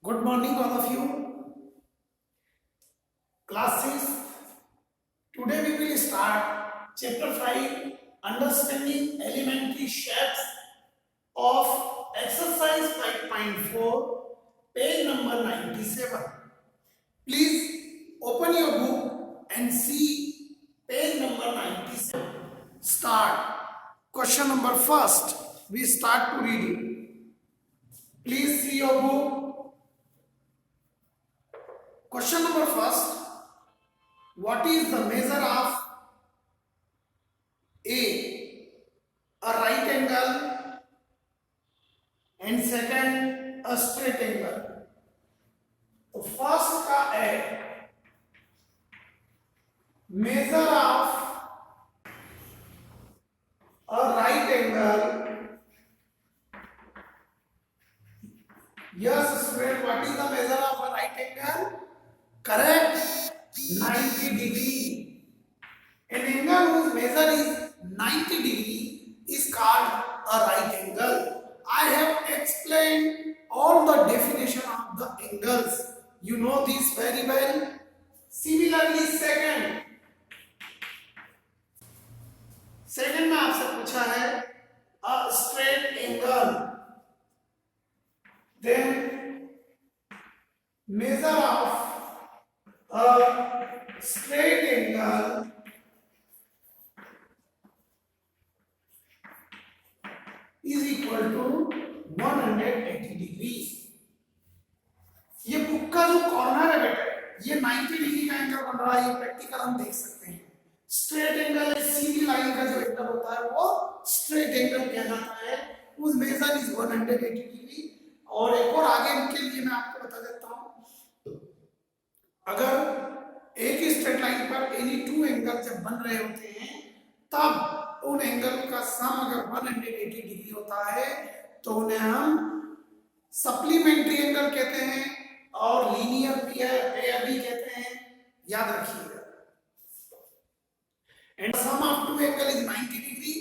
Good morning, all of you. Classes. Today we will start chapter 5, Understanding Elementary Shapes of Exercise 5.4, page number 97. Please open your book and see page number 97. Start. Question number first. We start to read it. Please see your book. Question number first. What is the measure of A right angle, and second a straight angle? तो first का है measure of a right angle. Yes, student, what is the measure of a right angle? Correct, 90 degree. An angle whose measure is 90 degree is called a right angle. I have explained all the definition of the angles. You know this very well. Similarly, second में आपसे पूछा है a straight angle. Then measure of a straight angle is equal to 180 degree. ये book का जो corner है बेटा, ये 90 डिग्री का एंगल बन रहा है. ये प्रैक्टिकल हम देख सकते हैं. स्ट्रेट एंगल सीधी लाइन का जो एंगल होता है वो स्ट्रेट एंगल कहलाता है. उस मेजर इज 180 डिग्री. और एक और आगे के लिए मैं आपको बता देता हूं. अगर एक ही स्ट्रेट लाइन पर एनी टू एंगल जब बन रहे होते हैं तब उन एंगल का सम अगर 180 डिग्री होता है तो उन्हें हम सप्लीमेंट्री एंगल कहते हैं और लीनियर पेयर भी कहते हैं. याद रखिएगा. And sum of two angle is 90 degree.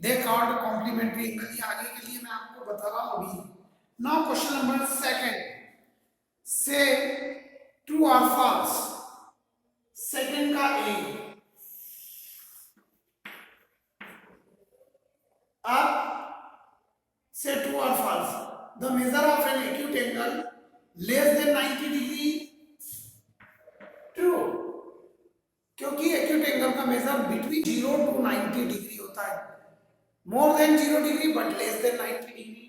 They called complementary angle. ये आगे के लिए मैं आपको बता रहा हूं अभी. Now question number second. से ट्रू और फॉल्स. सेकंड का ए. अब से ट्रू और false. The measure of an acute angle less than 90 degree. True, क्योंकि एक्यूट एंगल का मेजर बिटवीन 0 to 90 डिग्री होता है. More than 0 degree but less than 90 degree.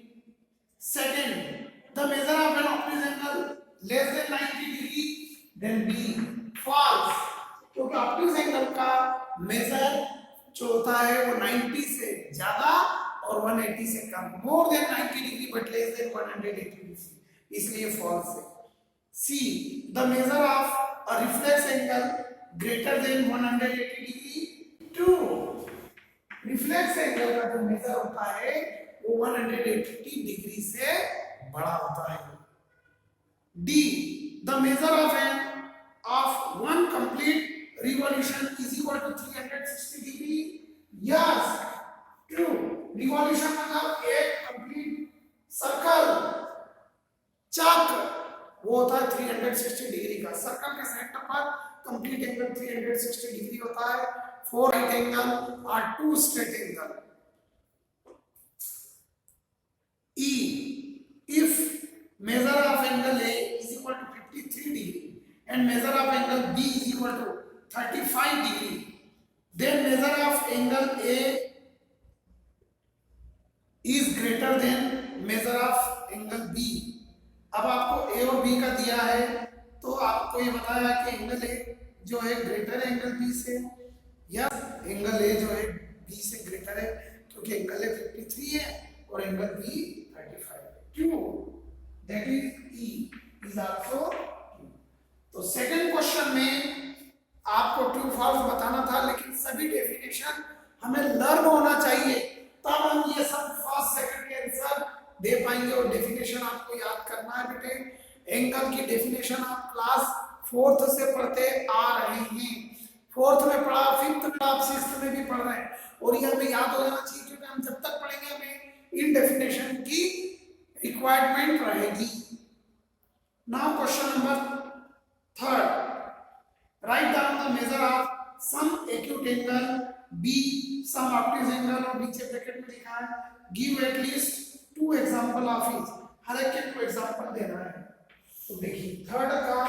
Second, the measure of an obtuse angle less than 90 degree. Then B false, क्योंकि obtuse angle का major जो होता है वो 90 से ज्यादा और 180 से कम. More than 90 degree but less than 180 degree, इसलिए फॉल्स है. C, the measure of a reflex angle greater than 180 degree. True, reflex angle का जो मेजर होता है वो 180 डिग्री से बड़ा होता है. D, the measure of one complete revolution is equal to 360 degree. Yes, true. Revolution मतलब एक कंप्लीट सर्कल, चक्र, वो होता है 360 डिग्री का. सर्कल के सेंटर पर कंप्लीट एंगल 360 डिग्री होता है. 4 राइट एंगल और 2 straight angle. E, if measure of angle A is equal to 53 degree and measure of angle B is equal to 35 degree, then measure of angle A is greater than measure of angle B. अब आपको A और B का दिया है तो आपको ये बताया कि एंगल A जो है ग्रेटर एंगल B से, या एंगल A जो है B से ग्रेटर है, क्योंकि एंगल A 53 है और angle B 35. True, that is E is also true. तो सेकंड क्वेश्चन में आपको ट्रू फॉल्स बताना था, लेकिन सभी डेफिनेशन हमें लर्न होना चाहिए, तब हम ये सब फर्स्ट सेकंड के आंसर दे पाएंगे. और डेफिनेशन आपको याद करना है बेटे. एंगल की डेफिनेशन आप क्लास 4th से पढ़ते आ रहे हैं. 4th में पढ़ा, 5th में आप 6th में भी पढ़ रहे हैं, और ये हमें याद हो जाना चाहिए, क्योंकि हम जब तक पढ़ेंगे हमें इन डेफिनेशन की रिक्वायरमेंट रहेगी. एंगल और नीचे ब्रैकेट में लिखा है give at least 2 example of each, हर एक के 2 एग्जांपल देना है। तो देखिए थर्ड का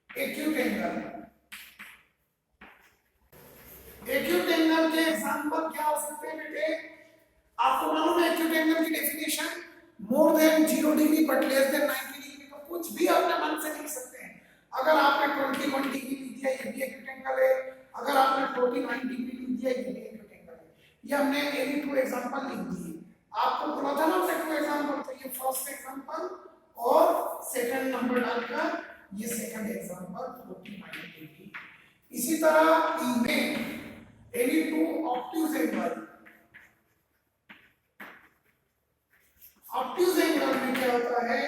एक्यूट एंगल, एक्यूट एंगल के एग्जांपल क्या हो सकते हैं बेटे? आपको मालूम है एक्यूट एंगल की definition, more than 0 degree but less than 90 degree. तो कुछ भी अपने मन से लिख सकते हैं। अगर आपने 21 डिग्री लिख दिया ये भी एक्यूट एंगल है, अगर आपने 49 डिग्री लिख दिया ये भी एक्यूट एंगल है। ये हमने एनी 2 एग्जांपल लिख दिए। आपको बोला था ना हमने 2 एग्जांपल, तो ये फर्स्ट एग्जांपल और सेकंड नंबर डालकर ये सेकंड एग्जांपल 49 डिग्री। इसी तरह ई में any 2 obtuse angle, obtuse angle में क्या होता है?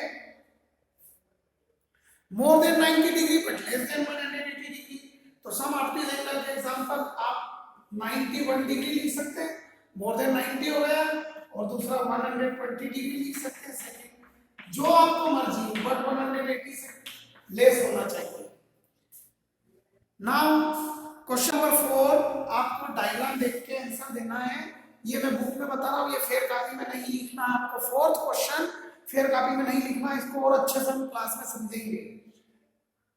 More than 90 degree but less than 180 degree. तो सम ऑब्ट्यूज एंगल के एग्जांपल आप 91 डिग्री लिख सकते हैं, मोर देन 90 हो गया, और दूसरा 120 डिग्री लिख सकते हैं सेकंड, जो आपको मर्जी, बट 180 से लेस होना चाहिए। नाउ क्वेश्चन नंबर 4, आपको डायग्राम देख के आंसर देना है। ये मैं बुक में बता रहा हूँ, ये फेयर कॉपी में नहीं लिखना है आपको। फोर्थ क्वेश्चन फेयर कॉपी में नहीं लिखना, इसको और अच्छे से हम क्लास में समझेंगे।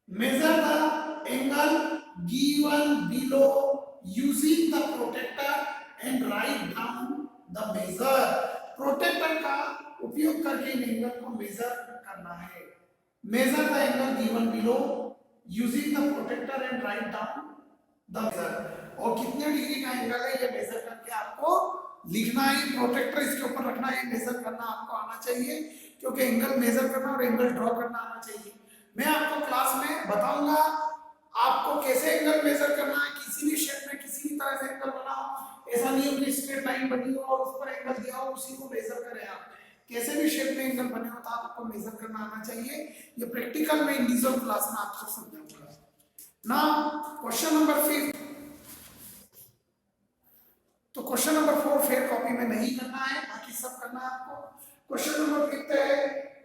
Measure the angle given below using the protractor and write down the measure. Protractor का उपयोग करके इन एंगल को मेजर करना है। Measure the angle given below using the protractor and write down the measure. और कितने डिग्री का एंगल है ये मेजर करके आपको लिखना है। प्रोटेक्टर इसके ऊपर रखना है, मेजर करना आपको आना चाहिए, क्योंकि एंगल मेजर करना और एंगल ड्रॉ करना आना चाहिए। मैं आपको क्लास में बताऊंगा आपको कैसे एंगल मेजर करना है। किसी भी शेप में किसी भी तरह से एंगल बनाओ, ऐसा नहीं हो कि स्ट्रेट लाइन बनी हो और उस पर एंगल दिया हो उसी को मेजर करें। आप कैसे भी शेप में एंगल बने हो तो आपको मेजर करना आना चाहिए। ये प्रैक्टिकल में इंडिविजुअल क्लास में आपको समझाऊंगा। Now question number 5। तो क्वेश्चन नंबर 4 फेयर कॉपी में नहीं करना है, बाकी सब करना है आपको। क्वेश्चन नंबर 5 है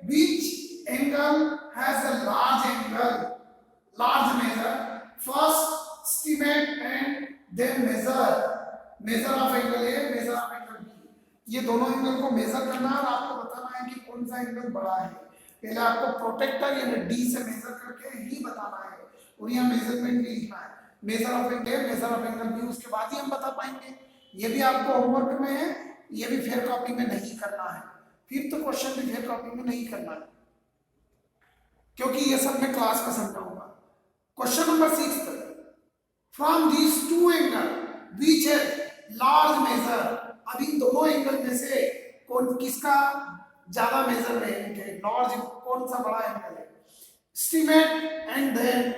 which angle has a large angle, large measure, first estimate and then measure. Measure of angle A, measure of angle B. ये दोनों एंगल को मेजर करना है और आपको बताना है कि कौन सा एंगल बड़ा है। पहले आपको प्रोटेक्टर यानी डी से मेजर करके ही बताना है, और यहाँ मेजरमेंट भी लिखना है। Measure of angle, measure of angle B, उसके बाद ही हम बता पाएंगे। ये भी आपको होमवर्क में है, ये भी फेयर कॉपी में नहीं करना है। फिफ्थ क्वेश्चन भी फेयर कॉपी में नहीं करना है, क्योंकि ये सब मैं क्लास में समझाऊंगा। Question number 6, from these 2 angle which है लार्ज मेजर। अब इन दोनों एंगल में से कौन किसका ज्यादा मेजरमेंट है, लार्ज कौन सा बड़ा एंगल है? Estimate and then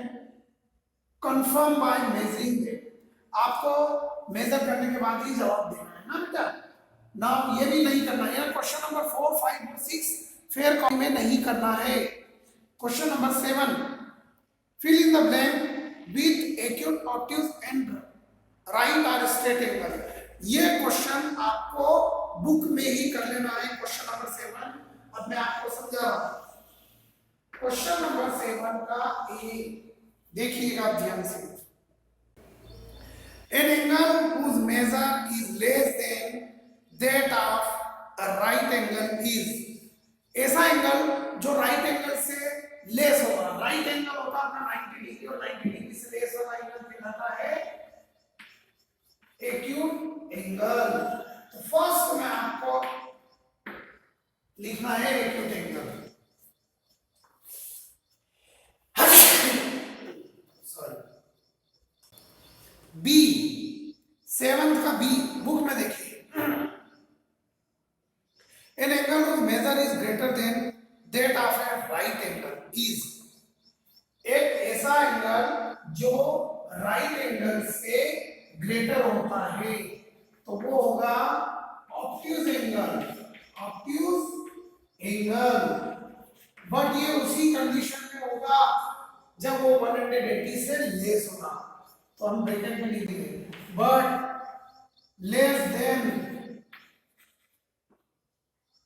confirm by measuring it. आपको मेजर करने के बाद ही जवाब देना है ना बेटा। ना ये भी नहीं करना है। क्वेश्चन नंबर 4, 5 और 6 फेयर कॉपी में नहीं करना है। Question number 7, fill in the blank with acute, obtuse and right और स्ट्रेट एंगल। ये क्वेश्चन आपको बुक में ही कर लेना है। क्वेश्चन नंबर 7 अब मैं आपको समझा रहा हूं। क्वेश्चन नंबर 7 का ए देखिएगा ध्यान से। An angle whose measure is less than that of a right angle is। ऐसा एंगल जो राइट एंगल से लेस होगा। राइट एंगल होता है अपना 90 डिग्री, और 90 डिग्री से लेस वाला एंगल कहलाता है एक्यूट एंगल। तो फर्स्ट में आपको लिखना है एक्यूट एंगल। बी, 7th का बी बुक में देखिए। An angle whose measure is greater than that of a right angle is। एक ऐसा एंगल जो राइट एंगल से ग्रेटर होता है तो वो होगा obtuse angle. Obtuse angle, but ये उसी कंडीशन में होगा जब वो 180 से लेस होगा। तो हम ब्रैकेट में लिख देंगे but less than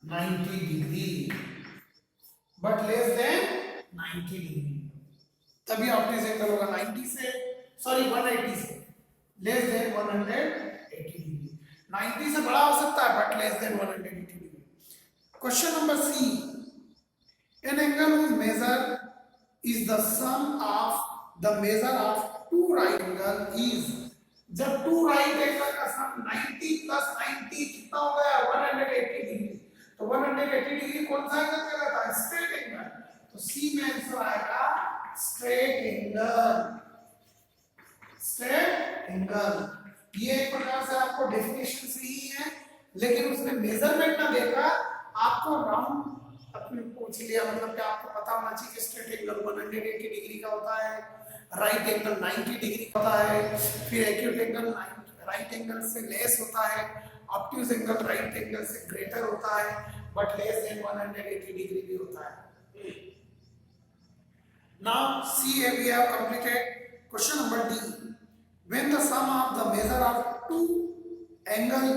90 degree, but less than 90 degree, तभी ऑब्ट्यूज एंगल होगा 90 से, सॉरी 180 से, लेस देन 180 डिग्री। 90 से बड़ा हो सकता है but less than 180 degree. Question number C, an angle whose measure is the sum of the measure of two right angle is, जब टू राइट एंगल का सम 90 प्लस 90 कितना हो गया 180 डिग्री, तो 180 डिग्री कौन सा एंगल कहलाता है, स्ट्रेट एंगल। तो सी में आंसर आएगा स्ट्रेट एंगल, स्ट्रेट एंगल। ये एक प्रकार से आपको डेफिनेशन से ही है, लेकिन उसने मेजरमेंट ना देखा, आपको राउंड अपने पूछ लिया, मतलब कि आपको पता होना चाहिए कि स्ट्रेट एंगल 180 डिग्री का होता है, राइट एंगल 90 डिग्री का होता है, फिर एक्यूट एंगल राइट एंगल से लेस होता है, ऑब्ट्यूज एंगल राइट एंगल से ग्रेटर होता है, बट लेस देन 180 डिग्री भी होता है। Now see, we have completed question number D. When the sum of the measure of two angle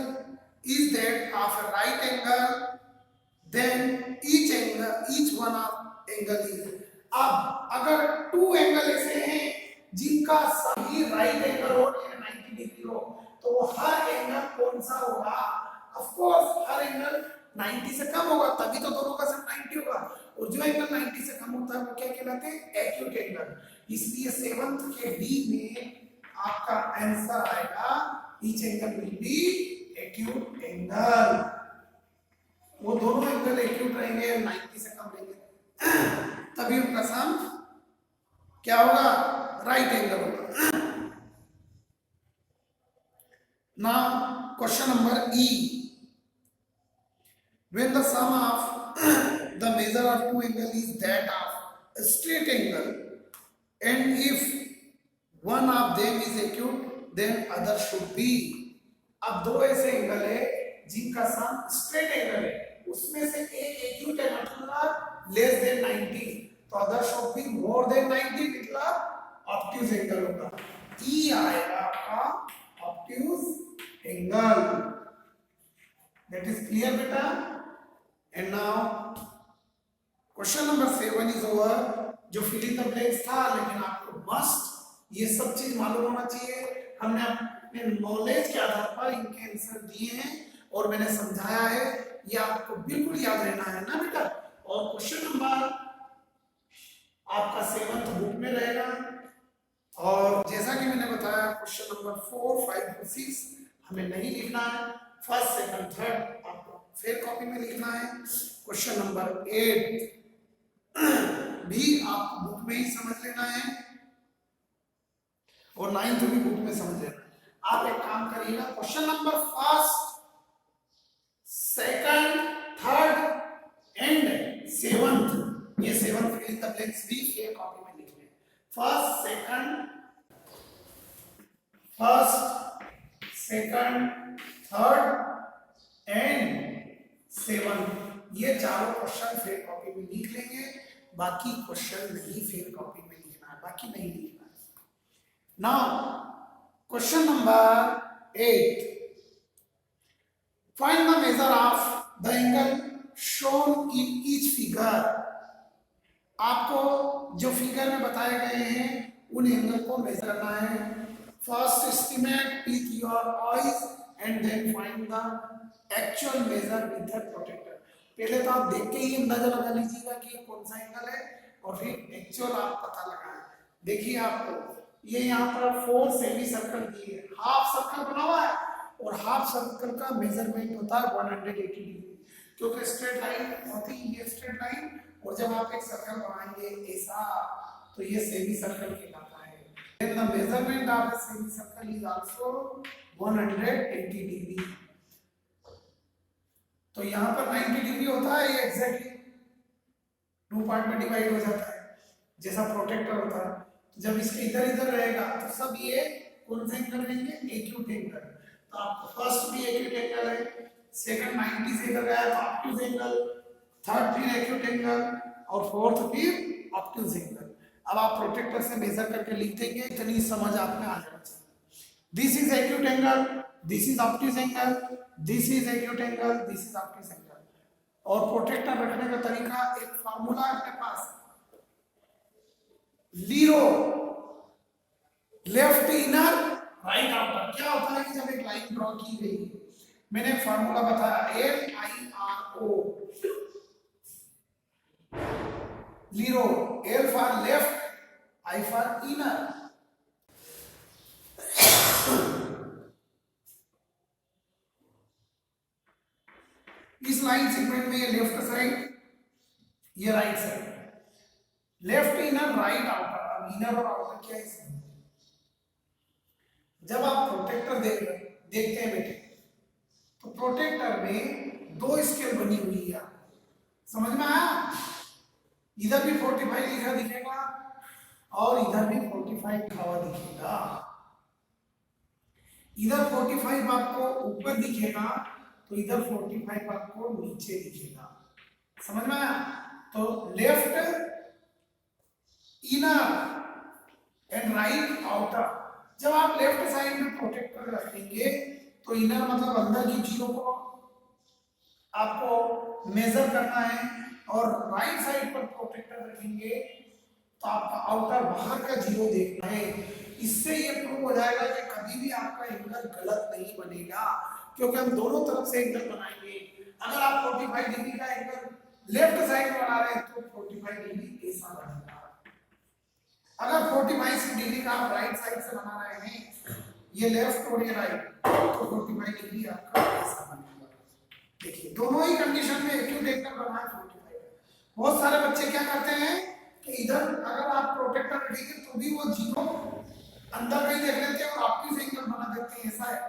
is that of a right angle, then each one of angle is। अब अगर to angle ऐसे हैं जिनका सही right angle हो 90 degree हो, तो वो हर एंगल कौन सा होगा, ऑफ कोर्स हर एंगल 90 से कम होगा, तभी तो दोनों का सम 90 होगा, और जो एंगल 90 से कम होता है वो क्या कहलाते हैं, एक्यूट एंगल। इसलिए सेवंथ के डी में आपका आंसर आएगा each angle will be acute angle. वो दोनों एंगल एक्यूट रहेंगे, 90 से कम रहेंगे, तभी उनका सम क्या होगा, राइट एंगल होगा। Now question number E, when the sum of the measure of two angle is that of a straight angle, and if one of them is acute then other should be। अब दो ऐसे angle है जिनका सम straight angle है, उसमें से एक acute है मतलब लेस देन 90, तो other should be more than 90 मतलब ऑब्ट्यूज एंगल होगा। ई आएगा आपका obtuse angle. That is clear बेटा। And now question number 7 is over, जो फिल इन द ब्लैंक्स था, लेकिन आपको मस्ट ये सब चीज मालूम होना चाहिए। हमने अपने नॉलेज के आधार पर इनके आंसर दिए हैं और मैंने समझाया है, ये आपको बिल्कुल याद रहना है ना बेटा। और क्वेश्चन नंबर आपका 7th बुक में रहेगा, और जैसा कि मैंने बताया क्वेश्चन नंबर 4, 5 और 6 हमें नहीं लिखना है, फर्स्ट सेकंड थर्ड आपको फिर कॉपी में लिखना है। क्वेश्चन नंबर 8 भी आपको बुक में ही समझ लेना है, और 9th भी बुक में समझ लेना है। आप एक काम करिएगा, question number first, second, third and 7th, ये 7th fill in the blanks भी ये कॉपी में लिखने हैं। First, second, third and 7th, ये चारों क्वेश्चन फिर कॉपी में लिख लेंगे, बाकी क्वेश्चन नहीं फिर कॉपी में लिखना है, बाकी नहीं लिखना है। Now question number 8, find the measure of the angle shown in each figure। आपको जो फिगर में बताए गए हैं उन एंगल को मेजर करना है। First estimate with your eyes and then find the actual measure with the protractor. पहले तो आप देख के ही अंदाजा लगा लीजिएगा कि ये कौन सा एंगल है, और फिर एक्चुअल आप पता लगाएं। देखिए आपको ये यहाँ पर 4 सेमी सर्कल दिए हैं, हाफ सर्कल बना हुआ है, और हाफ सर्कल का मेजरमेंट होता है 180 डिग्री, क्योंकि स्ट्रेट लाइन होती है ये स्ट्रेट लाइन, और जब आप एक सर्कल बनाएंगे ऐसा, तो ये सेमी सर्कल कहलाता है। Then the measurement of a semicircle is also 180 degree. तो यहाँ पर 90 डिग्री होता है, ये एग्जैक्टली 2 पार्ट में डिवाइड हो जाता है, जैसा प्रोटेक्टर होता है। तो जब इसके इधर इधर रहेगा तो सब ये कौन से एंगल रहेंगे, एक्यूट एंगल। तो आपको फर्स्ट भी एक्यूट एंगल है, सेकंड 90 से इधर गया तो ऑब्ट्यूज एंगल, थर्ड फिर एक्यूट एंगल, और फोर्थ फिर ऑब्ट्यूज एंगल। अब आप प्रोटेक्टर से मेजर करके लिख देंगे, इतनी समझ आप में आ जाना चाहिए। This is acute angle, this is obtuse angle, this is acute angle, this is obtuse angle. और प्रोटेक्टर रखने का तरीका, एक फार्मूला है अपने पास, लीरो लेफ्ट इनर राइट आउटर। क्या होता है कि जब एक लाइन ड्रॉ की गई मैंने फार्मूला बताया LIRO, लीरो, L for left, I for inner. इस लाइन सेगमेंट में ये लेफ्ट साइड, ये right side, left inner right outer. अब इनर और आउटर क्या है? जब आप प्रोटेक्टर देखते हैं बेटे, तो प्रोटेक्टर में दो स्केल बनी हुई है, समझ में आया? इधर भी 45 लिखा दिखेगा और इधर भी 45 लिखा हुआ दिखेगा। इधर 45 आपको ऊपर दिखेगा तो इधर 45 आपको नीचे दिखेगा, समझ में आया? तो left inner and right outer. जब आप लेफ्ट साइड में प्रोटेक्टर रखेंगे तो इनर मतलब अंदर की चीजों को आपको मेजर करना है, और राइट साइड पर प्रोटेक्टर रखेंगे तो आपका आउटर बाहर का जीरो देखना है। इससे ये प्रूव हो जाएगा कि कभी भी आपका एंगल गलत नहीं बनेगा, क्योंकि हम दोनों तरफ से एंगल बनाएंगे। अगर आप 45 डिग्री का एंगल लेफ्ट साइड बना रहे हैं तो 45 डिग्री ऐसा बनेगा। अगर 45 डिग्री का आप राइट साइड से बना रहे हैं, ये लेफ्ट और ये राइट, तो 45 डिग्री आपका ऐसा बनेगा। देखिए दोनों ही कंडीशन में एक्यूट एंगल बना है 45। बहुत सारे बच्चे क्या करते हैं कि इधर अगर आप प्रोटेक्टर रखेंगे तो भी वो जीरो अंदर कहीं देख लेते हैं और ऑब्ट्यूज एंगल बना देते हैं। ऐसा है,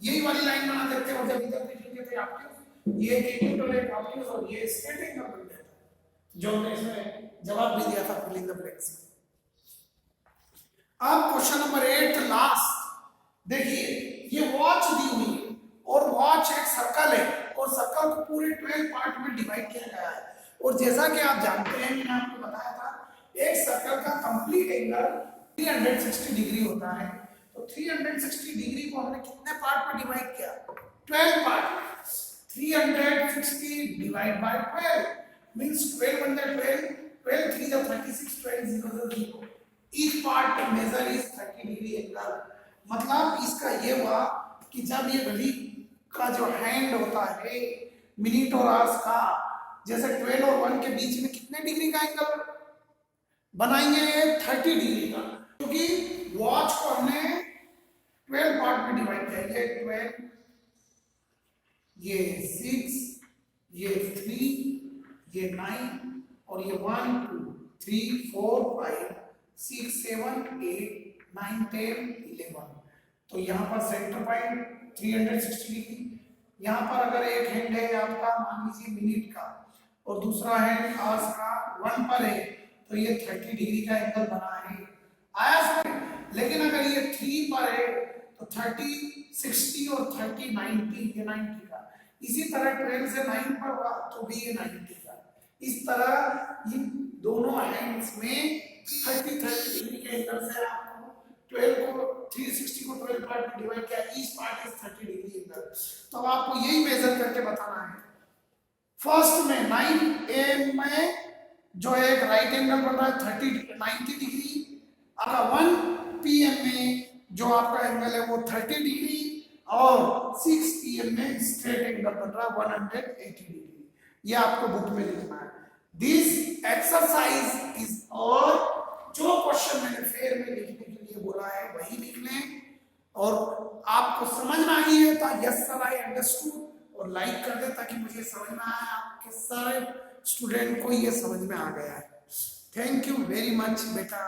यही वाली लाइन बना देते हैं और जब इधर देखेंगे तो ऑब्ट्यूज, ये एक्यूट और एक ऑब्ट्यूज, और ये स्ट्रेट एंगल बन जाता है, जो हमने इसमें जवाब भी दिया था फिल इन द ब्लैंक्स में। अब क्वेश्चन नंबर 8 लास्ट, देखिए ये वॉच दी हुई है और वॉच एक सर्कल है और सर्कल को पूरे 12 पार्ट में डिवाइड किया गया है। और जैसा कि आप जानते हैं, मैंने आपको बताया था, एक सर्कल का कंप्लीट एंगल 360 डिग्री होता है। तो 360 डिग्री को हमने कितने पार्ट में डिवाइड किया? 12 part. 360 divide by 12 means 12 × 12, 12 3 × 36, 12 0 0। Each part measure is 30 degree angle. मतलब इसका ये हुआ कि जब ये घड़ी का जो हैंड होता है मिनट और आवर्स का, जैसे 12 और 1 के बीच में कितने डिग्री का एंगल बनाएंगे? 30 डिग्री का, क्योंकि वॉच को हमने 12 पार्ट में डिवाइड किया। ये 12, ये 6, ये 3, ये 9 और ये 1 2 3 4 5 6 7 8 9 10 11। तो यहाँ पर सेंटर पॉइंट 360 डिग्री। यहाँ पर अगर एक हैंड है आपका मान लीजिए मिनट का और दूसरा हैंड आवर्स का 1 पर है, तो ये 30 डिग्री का एंगल बना है, आया समझ? लेकिन अगर ये 3 पर है तो 30 60 और 30 90, ये 90 का। इसी तरह 12 से 9 पर हुआ तो भी ये 90 का। इस तरह इन दोनों हैंड्स में 30 डिग्री के एंगल से आपको 12 को 360 को 12 पार्ट में डिवाइड किया, each part is 30 degree angle. तो अब आपको यही मेजर करके बताना है। फर्स्ट में 9 AM में जो एक राइट एंगल बन रहा है 90 डिग्री, आपका 1 PM में जो आपका एंगल है वो 30 डिग्री, और 6 PM में स्ट्रेट एंगल बन रहा है 180 डिग्री। ये आपको बुक में लिखना है। This exercise is all. जो क्वेश्चन मैंने फेयर में लिखने के लिए बोला है वही लिख लें, और आपको समझ में आई है तो यस सर आई अंडरस्टूड और लाइक कर दे ताकि मुझे समझ में आए आपके सारे स्टूडेंट को ये समझ में आ गया है। थैंक यू वेरी मच बेटा।